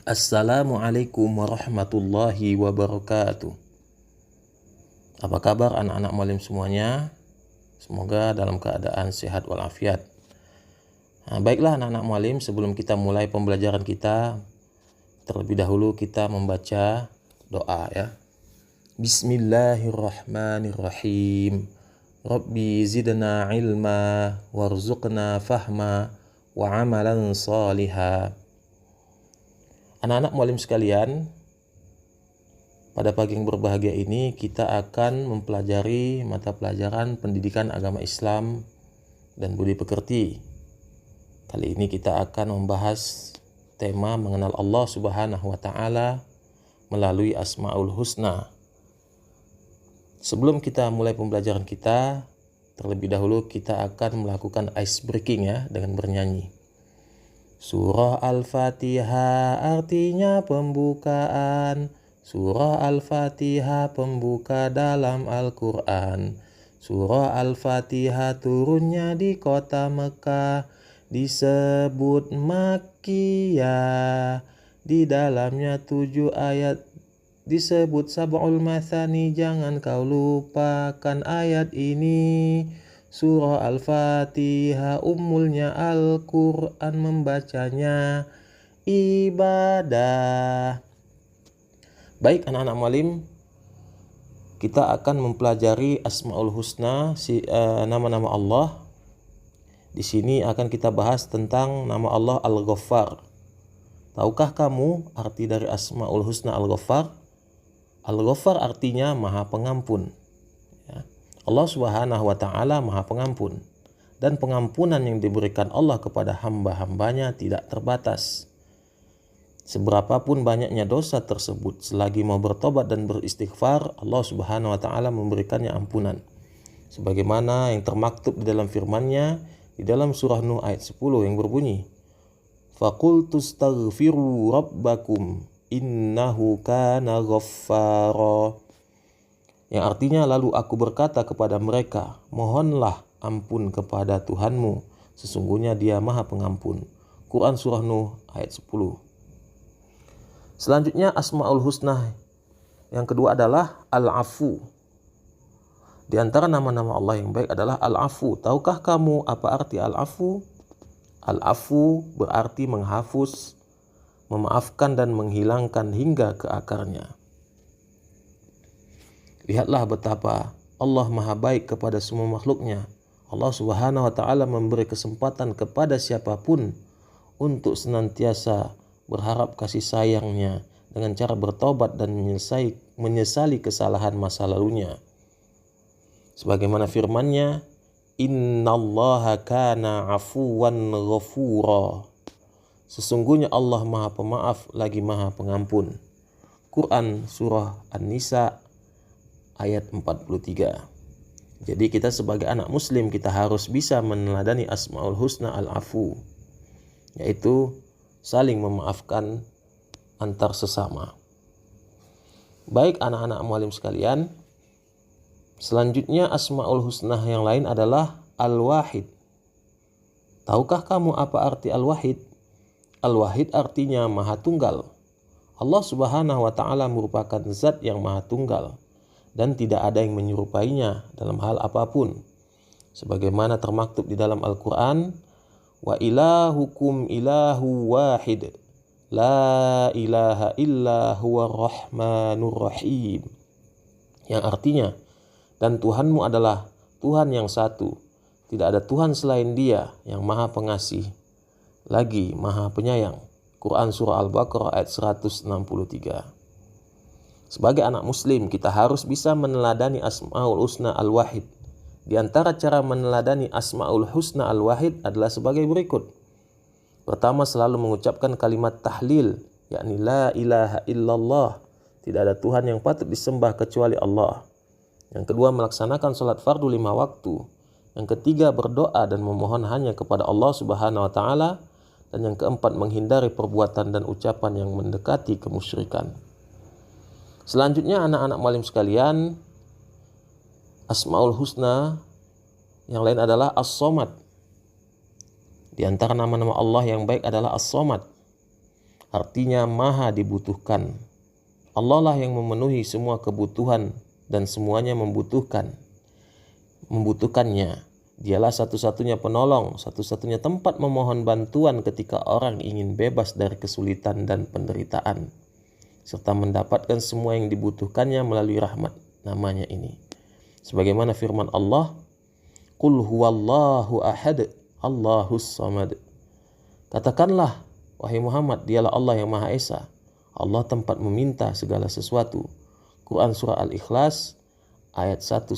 Assalamualaikum warahmatullahi wabarakatuh. Apa kabar anak-anak mualim semuanya? Semoga dalam keadaan sehat walafiat. Baiklah anak-anak mualim, sebelum kita mulai pembelajaran kita, terlebih dahulu kita membaca doa ya. Bismillahirrahmanirrahim. Rabbi zidna ilma warzuqna fahma wa amalan salihah. Anak-anak mualim sekalian, pada pagi yang berbahagia ini kita akan mempelajari mata pelajaran pendidikan agama Islam dan budi pekerti. Kali ini kita akan membahas tema mengenal Allah Subhanahu wa taala melalui Asmaul Husna. Sebelum kita mulai pembelajaran kita, terlebih dahulu kita akan melakukan ice breaking ya dengan bernyanyi. Surah Al-Fatihah artinya pembukaan. Surah Al-Fatihah pembuka dalam Al-Quran. Surah Al-Fatihah turunnya di kota Mekah, disebut Makkiyah. Di dalamnya 7 ayat disebut Sab'ul Mathani, jangan kau lupakan ayat ini. Surah Al-Fatihah ummulnya Al-Quran, membacanya ibadah. Baik anak-anak mualim, kita akan mempelajari Asmaul Husna, nama-nama Allah. Di sini akan kita bahas tentang nama Allah Al-Ghaffar. Tahukah kamu arti dari Asmaul Husna Al-Ghaffar? Al-Ghaffar artinya Maha Pengampun. Ya. Allah Subhanahu wa taala Maha Pengampun, dan pengampunan yang diberikan Allah kepada hamba-hambanya tidak terbatas. Seberapapun banyaknya dosa tersebut, selagi mau bertobat dan beristighfar, Allah Subhanahu wa taala memberikannya ampunan. Sebagaimana yang termaktub di dalam firman-Nya di dalam surah Nuh ayat 10 yang berbunyi, "Faqultu astaghfiru rabbakum innahu kana ghaffara." Yang artinya, lalu aku berkata kepada mereka, mohonlah ampun kepada Tuhanmu, sesungguhnya Dia Maha Pengampun. Quran surah Nuh ayat 10. Selanjutnya Asmaul Husna yang kedua adalah Al-Afu. Di antara nama-nama Allah yang baik adalah Al-Afu. Tahukah kamu apa arti Al-Afu? Al-Afu berarti menghapus, memaafkan dan menghilangkan hingga ke akarnya. Lihatlah betapa Allah Maha baik kepada semua makhluknya. Allah Subhanahu wa taala memberi kesempatan kepada siapapun untuk senantiasa berharap kasih sayangnya dengan cara bertobat dan menyesali kesalahan masa lalunya. Sebagaimana firman-Nya, "Innallaha kana afuwan ghafura." Sesungguhnya Allah Maha Pemaaf lagi Maha Pengampun. Quran surah An-Nisa ayat 43. Jadi kita sebagai anak muslim kita harus bisa meneladani Asmaul Husna Al-Afu, yaitu saling memaafkan antar sesama. Baik anak-anak mualim sekalian, selanjutnya Asmaul Husna yang lain adalah Al-Wahid. Tahukah kamu apa arti Al-Wahid? Al-Wahid artinya Maha Tunggal. Allah Subhanahu wa taala merupakan zat yang Maha Tunggal dan tidak ada yang menyerupainya dalam hal apapun. Sebagaimana termaktub di dalam Al-Quran, wa ilahukum ilahu wahid, la ilaha illa huwa rahmanur rahim. Yang artinya, dan Tuhanmu adalah Tuhan yang satu, tidak ada Tuhan selain Dia yang Maha Pengasih, lagi Maha Penyayang. Quran surah Al-Baqarah ayat 163. Sebagai anak muslim, kita harus bisa meneladani Asmaul Husna Al-Wahid. Di antara cara meneladani Asmaul Husna Al-Wahid adalah sebagai berikut. Pertama, selalu mengucapkan kalimat tahlil, yakni la ilaha illallah, tidak ada Tuhan yang patut disembah kecuali Allah. Yang kedua, melaksanakan salat fardu 5 waktu. Yang ketiga, berdoa dan memohon hanya kepada Allah Subhanahu wa taala. Dan yang keempat, menghindari perbuatan dan ucapan yang mendekati kemusyrikan. Selanjutnya anak-anak mualim sekalian, Asmaul Husna yang lain adalah As-Somad. Di antara nama-nama Allah yang baik adalah As-Somad. artinya maha dibutuhkan. Allah lah yang memenuhi semua kebutuhan dan semuanya membutuhkannya. Dialah satu-satunya penolong, satu-satunya tempat memohon bantuan ketika orang ingin bebas dari kesulitan dan penderitaan, serta mendapatkan semua yang dibutuhkannya melalui rahmat namanya ini. Sebagaimana firman Allah, Qul huwallahu ahad, Allahus samad. Katakanlah, wahai Muhammad, dialah Allah yang Maha Esa, Allah tempat meminta segala sesuatu. Quran Surah Al-Ikhlas ayat 1-2.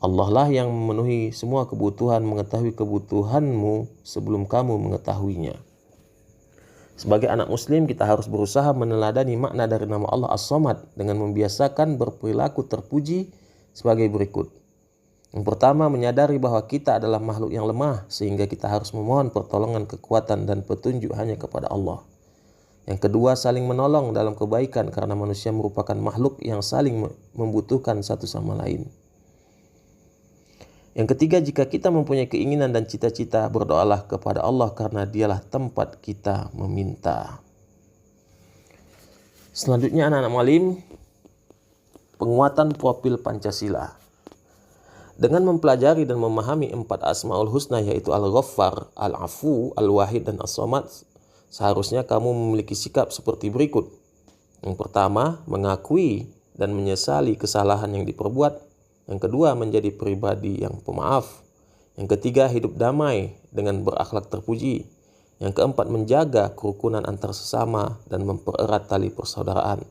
Allah lah yang memenuhi semua kebutuhan, mengetahui kebutuhanmu sebelum kamu mengetahuinya. Sebagai anak muslim, kita harus berusaha meneladani makna dari nama Allah As-Samad dengan membiasakan berperilaku terpuji sebagai berikut. Yang pertama, menyadari bahwa kita adalah makhluk yang lemah, sehingga kita harus memohon pertolongan, kekuatan, dan petunjuk hanya kepada Allah. Yang kedua, saling menolong dalam kebaikan karena manusia merupakan makhluk yang saling membutuhkan satu sama lain. Yang ketiga, jika kita mempunyai keinginan dan cita-cita, berdoalah kepada Allah karena dialah tempat kita meminta. Selanjutnya anak-anak mualim, penguatan profil Pancasila. Dengan mempelajari dan memahami 4 Asmaul Husna yaitu Al-Ghaffar, Al-Afu, Al-Wahid, dan As-Samad, seharusnya kamu memiliki sikap seperti berikut. Yang pertama, mengakui dan menyesali kesalahan yang diperbuat. Yang kedua, menjadi pribadi yang pemaaf. Yang ketiga, hidup damai dengan berakhlak terpuji. Yang keempat, menjaga kerukunan antar sesama dan mempererat tali persaudaraan.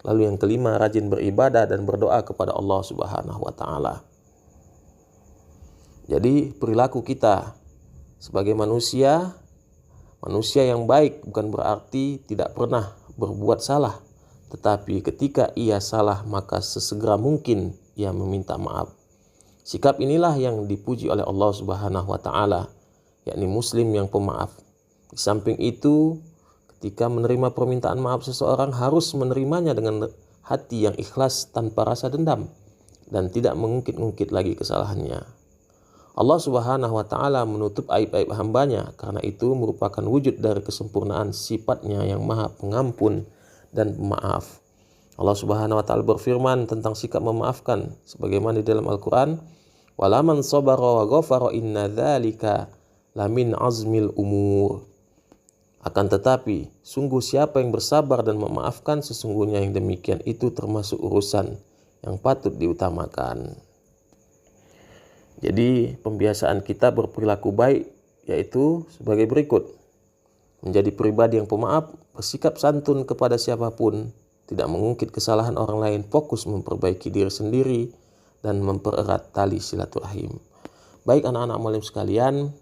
Lalu yang kelima, rajin beribadah dan berdoa kepada Allah Subhanahu wa Ta'ala. Jadi perilaku kita sebagai manusia yang baik bukan berarti tidak pernah berbuat salah, tetapi ketika ia salah maka sesegera mungkin ia meminta maaf. Sikap inilah yang dipuji oleh Allah Subhanahu wa Ta'ala, yakni muslim yang pemaaf. Di samping itu, ketika menerima permintaan maaf seseorang harus menerimanya dengan hati yang ikhlas tanpa rasa dendam dan tidak mengungkit-ungkit lagi kesalahannya. Allah Subhanahu wa Ta'ala menutup aib-aib hambanya, karena itu merupakan wujud dari kesempurnaan sifatnya yang maha pengampun dan pemaaf. Allah Subhanahu wa Ta'ala berfirman tentang sikap memaafkan sebagaimana di dalam Al-Quran, walaman sabara wa ghafara inna dzalika lamin azmil umur. Akan tetapi sungguh siapa yang bersabar dan memaafkan, sesungguhnya yang demikian itu termasuk urusan yang patut diutamakan. Jadi pembiasaan kita berperilaku baik yaitu sebagai berikut. Menjadi pribadi yang pemaaf, bersikap santun kepada siapapun, tidak mengungkit kesalahan orang lain, fokus memperbaiki diri sendiri, dan mempererat tali silaturahim. Baik anak-anak mualim sekalian,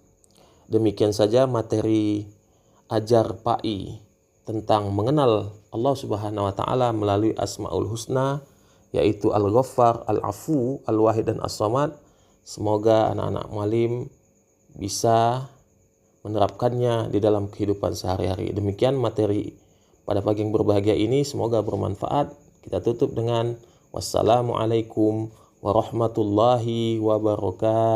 demikian saja materi Ajar PAI tentang mengenal Allah Subhanahu wa Ta'ala melalui Asmaul Husna, yaitu Al-Ghaffar, Al-Afu, Al-Wahid, dan As-Samad. Semoga anak-anak mualim bisa menerapkannya di dalam kehidupan sehari-hari. Demikian materi pada pagi yang berbahagia ini, semoga bermanfaat. Kita tutup dengan wassalamualaikum warahmatullahi wabarakatuh.